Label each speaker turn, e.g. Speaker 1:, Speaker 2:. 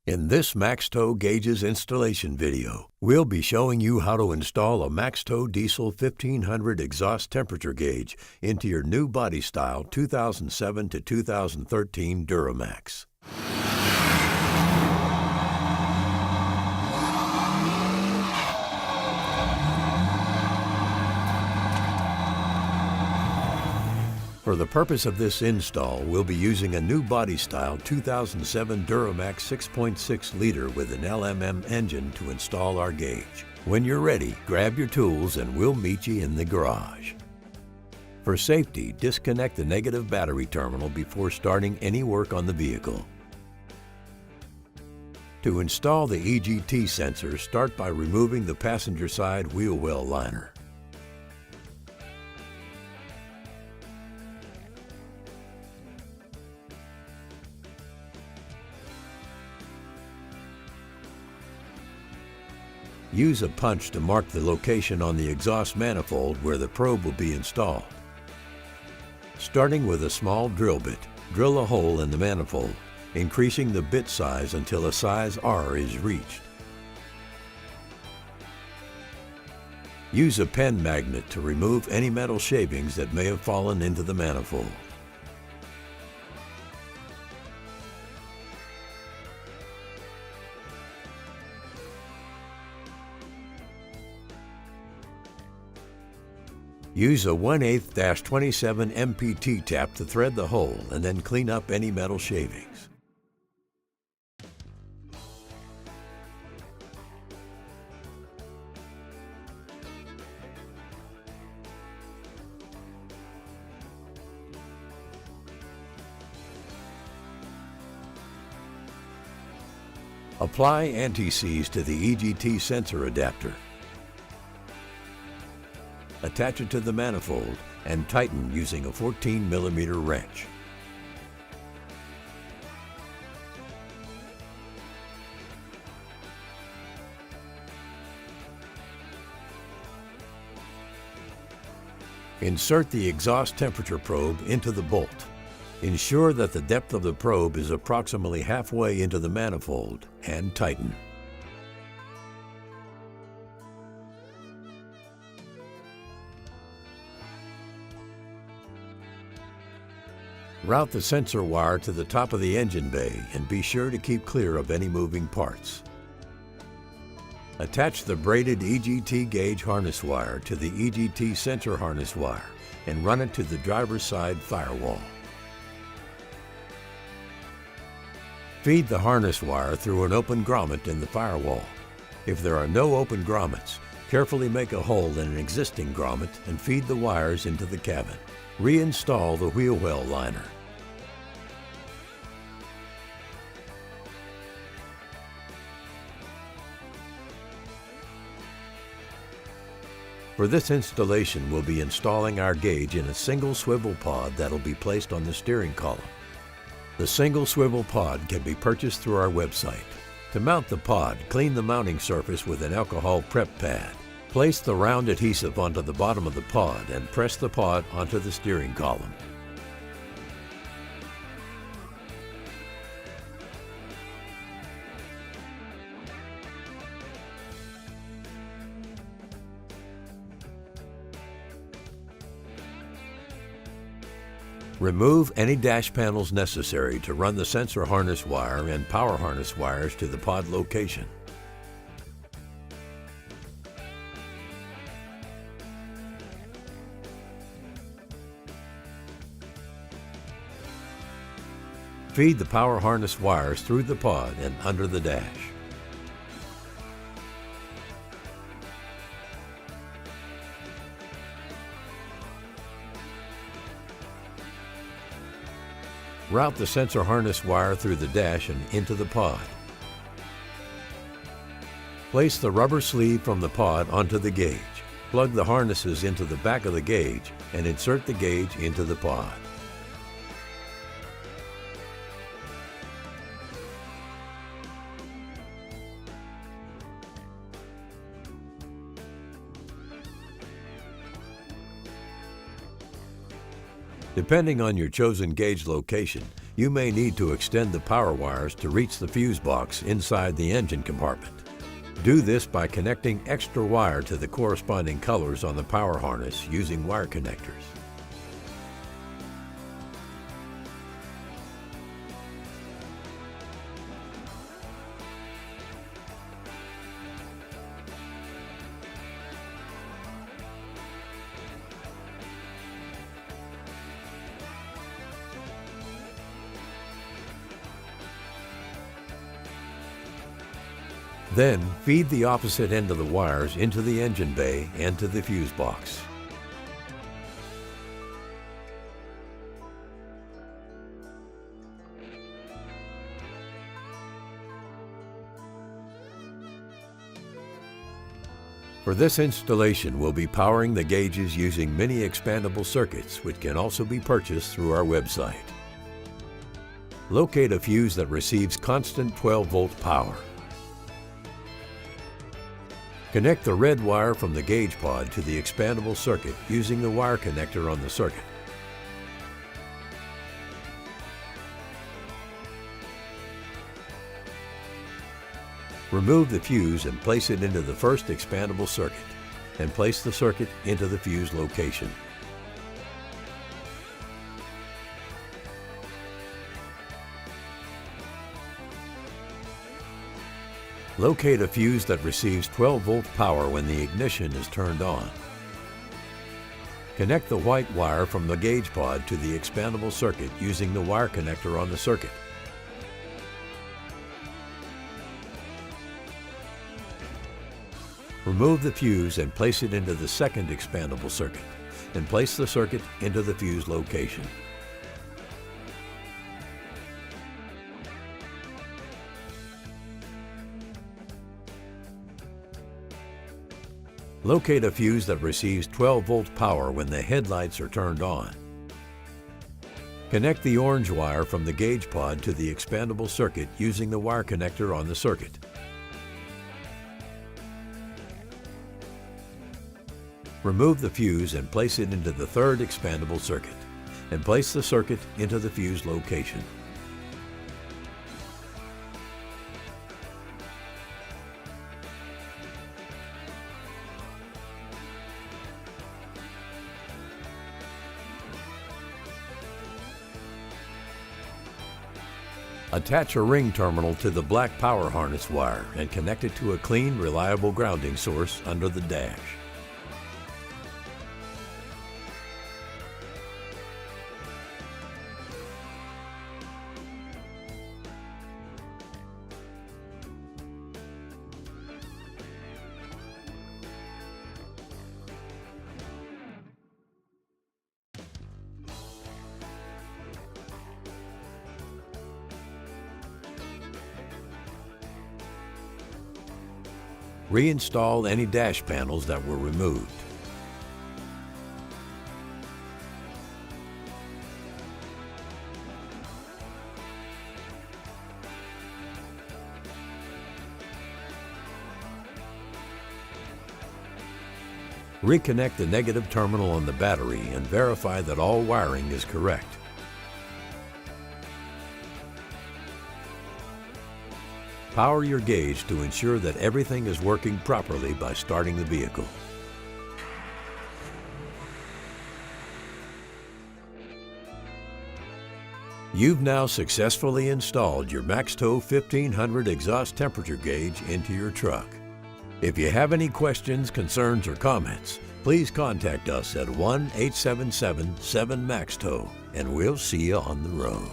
Speaker 1: In this MaxTow Gauges installation video, we'll be showing you how to install a MaxTow Diesel 1500 exhaust temperature gauge into your new body style 2007 to 2013 Duramax. For the purpose of this install, we'll be using a new body style 2007 Duramax 6.6 liter with an LMM engine to install our gauge. When you're ready, grab your tools and we'll meet you in the garage. For safety, disconnect the negative battery terminal before starting any work on the vehicle. To install the EGT sensor, start by removing the passenger side wheel well liner. Use a punch to mark the location on the exhaust manifold where the probe will be installed. Starting with a small drill bit, drill a hole in the manifold, increasing the bit size until a size R is reached. Use a pen magnet to remove any metal shavings that may have fallen into the manifold. Use a 1/8-27 MPT tap to thread the hole and then clean up any metal shavings. Apply anti-seize to the EGT sensor adapter. Attach it to the manifold and tighten using a 14mm wrench. Insert the exhaust temperature probe into the bolt. Ensure that the depth of the probe is approximately halfway into the manifold and tighten. Route the sensor wire to the top of the engine bay and be sure to keep clear of any moving parts. Attach the braided EGT gauge harness wire to the EGT sensor harness wire and run it to the driver's side firewall. Feed the harness wire through an open grommet in the firewall. If there are no open grommets, carefully make a hole in an existing grommet and feed the wires into the cabin. Reinstall the wheel well liner. For this installation, we'll be installing our gauge in a single swivel pod that'll be placed on the steering column. The single swivel pod can be purchased through our website. To mount the pod, clean the mounting surface with an alcohol prep pad. Place the round adhesive onto the bottom of the pod and press the pod onto the steering column. Remove any dash panels necessary to run the sensor harness wire and power harness wires to the pod location. Feed the power harness wires through the pod and under the dash. Route the sensor harness wire through the dash and into the pod. Place the rubber sleeve from the pod onto the gauge. Plug the harnesses into the back of the gauge and insert the gauge into the pod. Depending on your chosen gauge location, You may need to extend the power wires to reach the fuse box inside the engine compartment. Do this by connecting extra wire to the corresponding colors on the power harness using wire connectors. Then, feed the opposite end of the wires into the engine bay and to the fuse box. For this installation, we'll be powering the gauges using mini expandable circuits, which can also be purchased through our website. Locate a fuse that receives constant 12-volt power. Connect the red wire from the gauge pod to the expandable circuit using the wire connector on the circuit. Remove the fuse and place it into the first expandable circuit, and place the circuit into the fuse location. Locate a fuse that receives 12-volt power when the ignition is turned on. Connect the white wire from the gauge pod to the expandable circuit using the wire connector on the circuit. Remove the fuse and place it into the second expandable circuit, and place the circuit into the fuse location. Locate a fuse that receives 12-volt power when the headlights are turned on. Connect the orange wire from the gauge pod to the expandable circuit using the wire connector on the circuit. Remove the fuse and place it into the third expandable circuit, and place the circuit into the fuse location. Attach a ring terminal to the black power harness wire and connect it to a clean, reliable grounding source under the dash. Reinstall any dash panels that were removed. Reconnect the negative terminal on the battery and verify that all wiring is correct. Power your gauge to ensure that everything is working properly by starting the vehicle. You've now successfully installed your MaxTow 1500 exhaust temperature gauge into your truck. If you have any questions, concerns, or comments, please contact us at 1-877-7-MaxTow, and we'll see you on the road.